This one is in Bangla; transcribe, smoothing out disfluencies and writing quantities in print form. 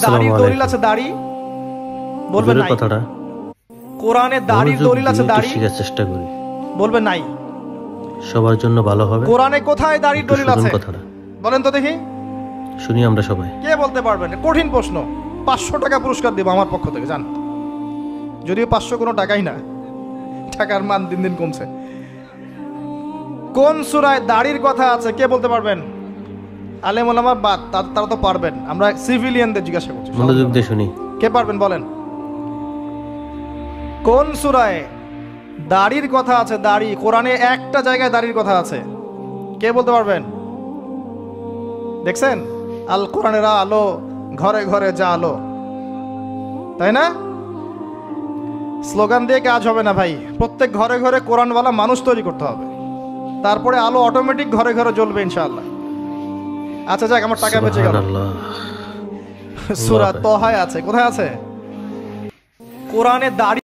দাড়ির দলিল আছে? দাড়ি বলবেন নাই। কথাটা কোরআনে দাড়ির দলিল আছে? দাড়ি শেখার চেষ্টা করি, বলবেন নাই। সবার জন্য ভালো হবে। কোরআনে কোথায় দাড়ির দলিল আছে কথাটা বলেন তো দেখি, শুনি আমরা সবাই। কে বলতে পারবেন? কঠিন প্রশ্ন, 500 টাকা পুরস্কার দেব আমার পক্ষ থেকে, জান। যদিও 500 কোনো টাকাই না, টাকার মান দিন দিন কমছে। কোন সূরায় দাড়ির কথা আছে কে বলতে পারবেন? আলেম ওলামা বাদ, তারা তো পারবেন, আমরা সিভিলিয়ানদের জিজ্ঞাসা করছি। মনোযোগ দিয়ে শুনি, কে পারবেন বলেন। কোন সূরায় দাড়ির কথা আছে? দাড়ি, কোরআনে একটা জায়গায় দাড়ির কথা আছে, কে বলতে পারবেন? দেখছেন আল কোরআনের আলো ঘরে ঘরে যা আলো, তাই না? স্লোগান দিয়ে কাজ হবে না ভাই, প্রত্যেক ঘরে ঘরে কোরআনওয়ালা মানুষ তৈরি করতে হবে, তারপরে আলো অটোমেটিক ঘরে ঘরে জ্বলবে ইনশাআল্লাহ। আচ্ছা যাক, আমার টাকা বেঁচে গেল। সূরা তাহা আছে, কোথায় আছে? কোরআনে দাড়ি